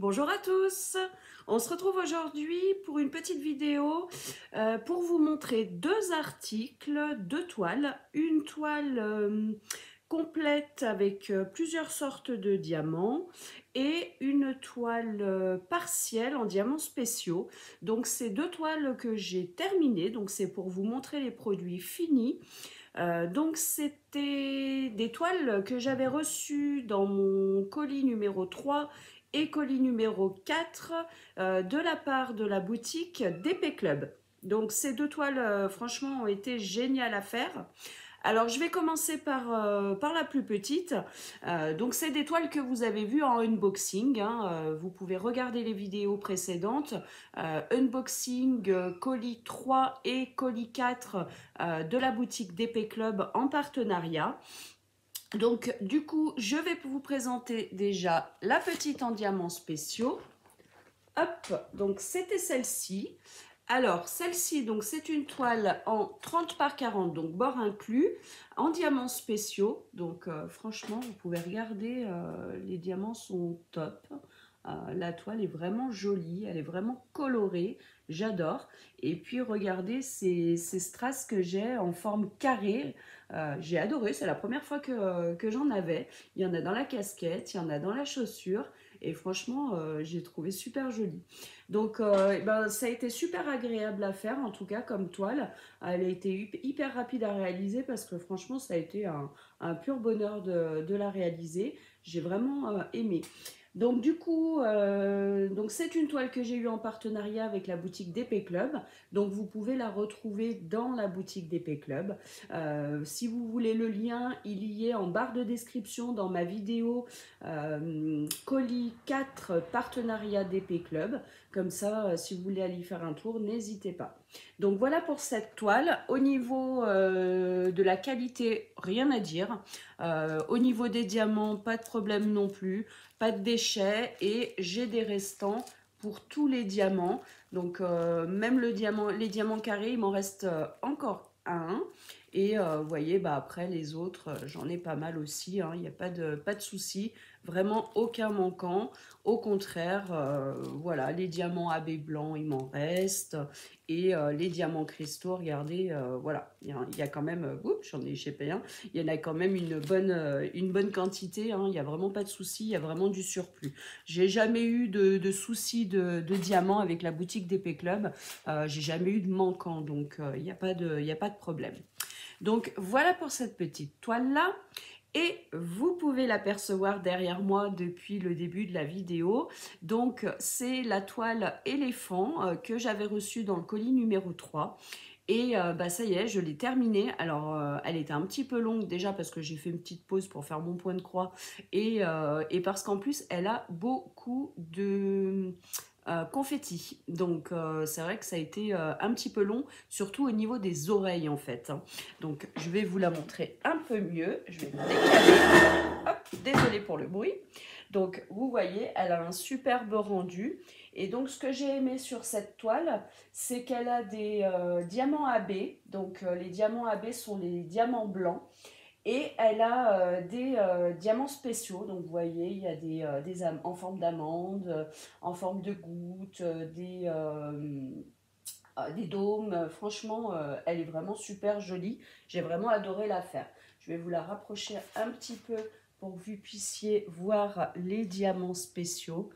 Bonjour à tous, on se retrouve aujourd'hui pour une petite vidéo pour vous montrer deux articles, deux toiles. Une toile complète avec plusieurs sortes de diamants et une toile partielle en diamants spéciaux. Donc c'est deux toiles que j'ai terminées, donc c'est pour vous montrer les produits finis. Donc c'était des toiles que j'avais reçues dans mon colis numéro 3 et colis numéro 4 de la part de la boutique DP Club. Donc ces deux toiles franchement ont été géniales à faire. Alors je vais commencer par la plus petite. Donc c'est des toiles que vous avez vues en unboxing, hein. Vous pouvez regarder les vidéos précédentes. Unboxing colis 3 et colis 4 de la boutique DP Club en partenariat. Donc du coup je vais vous présenter déjà la petite en diamants spéciaux. Hop, donc c'était celle-ci. Alors, celle-ci, donc c'est une toile en 30 par 40, donc bord inclus, en diamants spéciaux. Donc, franchement, vous pouvez regarder, les diamants sont top. La toile est vraiment jolie, elle est vraiment colorée, j'adore. Et puis, regardez ces strass que j'ai en forme carrée. J'ai adoré, c'est la première fois que j'en avais. Il y en a dans la casquette, il y en a dans la chaussure. Et franchement, j'ai trouvé super joli. Donc, ben, ça a été super agréable à faire, en tout cas, comme toile. Elle a été hyper rapide à réaliser parce que franchement, ça a été un pur bonheur de la réaliser. J'ai vraiment aimé. Donc du coup, donc c'est une toile que j'ai eue en partenariat avec la boutique DP Club. Donc vous pouvez la retrouver dans la boutique DP Club. Si vous voulez le lien, il y est en barre de description dans ma vidéo colis 4 partenariat DP Club. Comme ça, si vous voulez aller y faire un tour, n'hésitez pas. Donc voilà pour cette toile. Au niveau de la qualité, rien à dire. Au niveau des diamants, pas de problème non plus. Pas de déchets et j'ai des restants pour tous les diamants. Donc même les diamants carrés, il m'en reste encore un. Et vous voyez, bah, après les autres, j'en ai pas mal aussi, hein. Il n'y a pas de souci, vraiment aucun manquant. Au contraire, voilà, les diamants AB blancs, il m'en reste. Et les diamants cristaux, regardez, voilà, il y a quand même, oups, j'en ai échappé un, il y en a quand même une bonne quantité, hein. Il n'y a vraiment pas de souci, il y a vraiment du surplus. J'ai jamais eu de soucis de diamants avec la boutique DP Club, j'ai jamais eu de manquant, donc il n'y a pas de problème. Donc voilà pour cette petite toile-là. Et vous pouvez l'apercevoir derrière moi depuis le début de la vidéo. Donc c'est la toile éléphant que j'avais reçue dans le colis numéro 3. Et bah, ça y est, je l'ai terminée. Alors, elle était un petit peu longue déjà parce que j'ai fait une petite pause pour faire mon point de croix. Et parce qu'en plus, elle a beaucoup de confetti. Donc, c'est vrai que ça a été un petit peu long, surtout au niveau des oreilles en fait, hein. Donc, je vais vous la montrer un peu mieux. Je vais me décaler. Hop, désolée pour le bruit. Donc, vous voyez, elle a un superbe rendu. Et donc, ce que j'ai aimé sur cette toile, c'est qu'elle a des diamants AB. Donc, les diamants AB sont les diamants blancs. Et elle a des diamants spéciaux. Donc, vous voyez, il y a des en forme d'amande, en forme de gouttes, des dômes. Franchement, elle est vraiment super jolie. J'ai vraiment adoré la faire. Je vais vous la rapprocher un petit peu pour que vous puissiez voir les diamants spéciaux.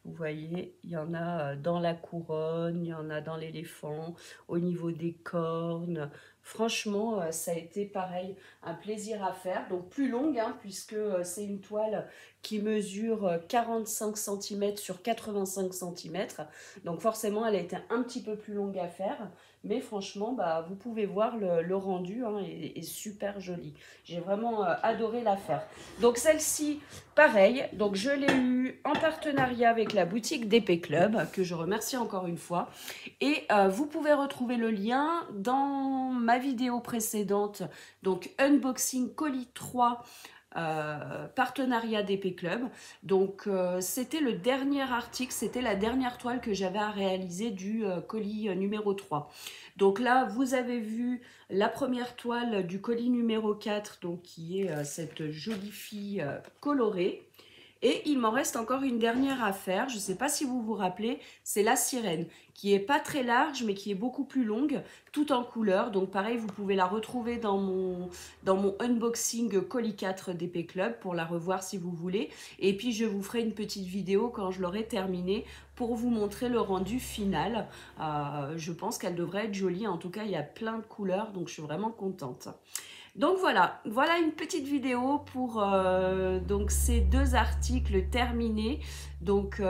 Vous voyez, il y en a dans la couronne, il y en a dans l'éléphant, au niveau des cornes. Franchement, ça a été pareil, un plaisir à faire. Donc plus longue, hein, puisque c'est une toile qui mesure 45 cm sur 85 cm. Donc forcément, elle a été un petit peu plus longue à faire. Mais franchement, bah, vous pouvez voir le rendu, hein, est super joli. J'ai vraiment adoré la faire. Donc celle-ci, pareil. Donc je l'ai eue en partenariat avec la boutique DP Club, que je remercie encore une fois. Et vous pouvez retrouver le lien dans ma vidéo précédente. Donc unboxing colis 3. Partenariat DP Club. Donc c'était le dernier article, c'était la dernière toile que j'avais à réaliser du colis numéro 3. Donc là, vous avez vu la première toile du colis numéro 4, donc qui est cette jolie fille colorée. Et il m'en reste encore une dernière à faire, je ne sais pas si vous vous rappelez, c'est la sirène, qui est pas très large, mais qui est beaucoup plus longue, tout en couleur. Donc pareil, vous pouvez la retrouver dans mon unboxing colis 4 d'Épée Club pour la revoir si vous voulez. Et puis je vous ferai une petite vidéo quand je l'aurai terminée pour vous montrer le rendu final. Je pense qu'elle devrait être jolie, en tout cas il y a plein de couleurs, donc je suis vraiment contente. Donc voilà, voilà une petite vidéo pour donc ces deux articles terminés. Donc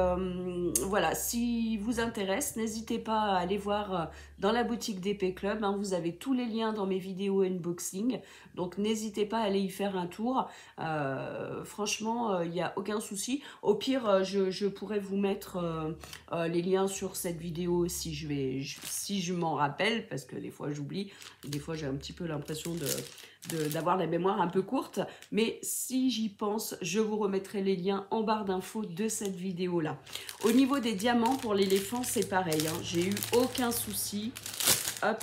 voilà, si vous intéresse, n'hésitez pas à aller voir dans la boutique d'Épée Club. Hein, vous avez tous les liens dans mes vidéos unboxing. Donc n'hésitez pas à aller y faire un tour. Franchement, il n'y a aucun souci. Au pire, je pourrais vous mettre les liens sur cette vidéo si je m'en rappelle, parce que des fois j'oublie. Des fois j'ai un petit peu l'impression d'avoir la mémoire un peu courte, mais si j'y pense, je vous remettrai les liens en barre d'infos de cette vidéo là. Au niveau des diamants pour l'éléphant, c'est pareil, hein, j'ai eu aucun souci. Hop,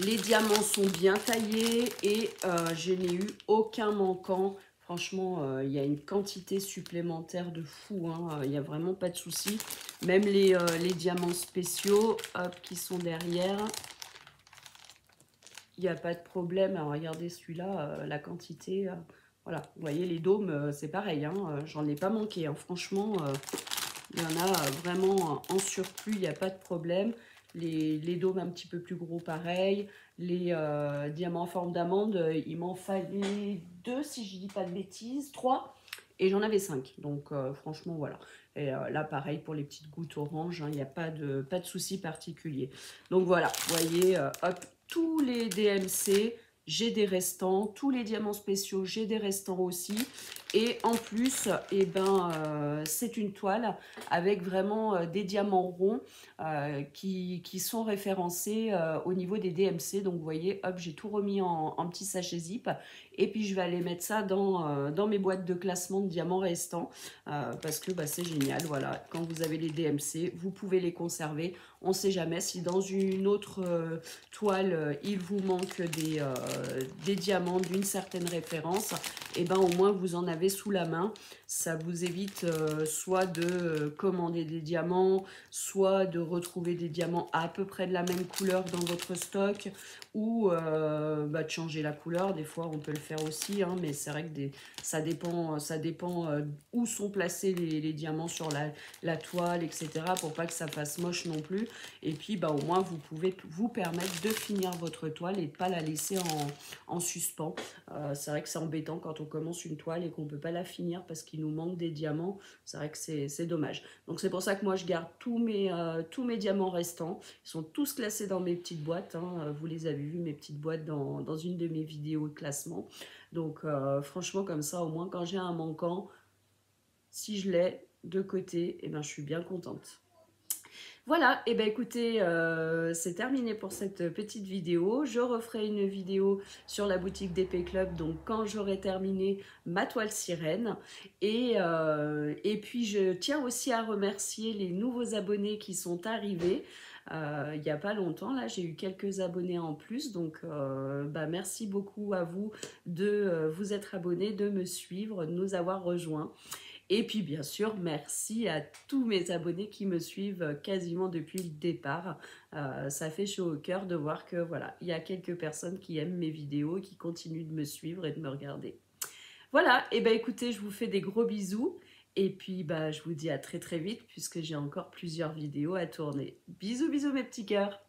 les diamants sont bien taillés et je n'ai eu aucun manquant. Franchement, il y a une quantité supplémentaire de fou, hein, il n'y a vraiment pas de souci. Même les diamants spéciaux, hop, qui sont derrière, il n'y a pas de problème. Alors, regardez celui-là, la quantité. Voilà, vous voyez, les dômes, c'est pareil. Hein, j'en ai pas manqué. Hein, franchement, il y en a vraiment en surplus, il n'y a pas de problème. Les dômes un petit peu plus gros, pareil. Les diamants en forme d'amande, il m'en fallait 2, si je dis pas de bêtises, 3. Et j'en avais 5. Donc, franchement, voilà. Et là, pareil pour les petites gouttes orange, hein, il n'y a pas de souci particulier. Donc, voilà, vous voyez, hop, tous les DMC, j'ai des restants. Tous les diamants spéciaux, j'ai des restants aussi. Et en plus, eh ben, c'est une toile avec vraiment des diamants ronds qui sont référencés au niveau des DMC. Donc, vous voyez, hop, j'ai tout remis en petit sachet zip. Et puis, je vais aller mettre ça dans mes boîtes de classement de diamants restants parce que bah, c'est génial. Voilà, quand vous avez les DMC, vous pouvez les conserver. On ne sait jamais si dans une autre toile, il vous manque des diamants d'une certaine référence. Et ben au moins, vous en avez sous la main. Ça vous évite soit de commander des diamants, soit de retrouver des diamants à peu près de la même couleur dans votre stock, ou bah, de changer la couleur. Des fois, on peut le faire aussi, hein, mais c'est vrai que ça dépend où sont placés les diamants sur la toile, etc., pour pas que ça fasse moche non plus. Et puis, bah, au moins, vous pouvez vous permettre de finir votre toile et de ne pas la laisser en suspens. C'est vrai que c'est embêtant quand on commence une toile et qu'on ne peut pas la finir parce qu'il nous manque des diamants. C'est vrai que c'est dommage. Donc, c'est pour ça que moi, je garde tous mes diamants restants. Ils sont tous classés dans mes petites boîtes. Hein. Vous les avez vus, mes petites boîtes dans une de mes vidéos de classement. Donc, franchement, comme ça, au moins, quand j'ai un manquant, si je l'ai de côté, eh ben, je suis bien contente. Voilà, et ben écoutez, c'est terminé pour cette petite vidéo. Je referai une vidéo sur la boutique d'Épée Club, donc quand j'aurai terminé ma toile sirène. Et puis je tiens aussi à remercier les nouveaux abonnés qui sont arrivés. Il n'y a pas longtemps, là j'ai eu quelques abonnés en plus, donc bah, merci beaucoup à vous de vous être abonnés, de me suivre, de nous avoir rejoints. Et puis bien sûr, merci à tous mes abonnés qui me suivent quasiment depuis le départ. Ça fait chaud au cœur de voir que voilà, il y a quelques personnes qui aiment mes vidéos, qui continuent de me suivre et de me regarder. Voilà, et ben écoutez, je vous fais des gros bisous. Et puis bah, je vous dis à très très vite puisque j'ai encore plusieurs vidéos à tourner. Bisous bisous mes petits cœurs.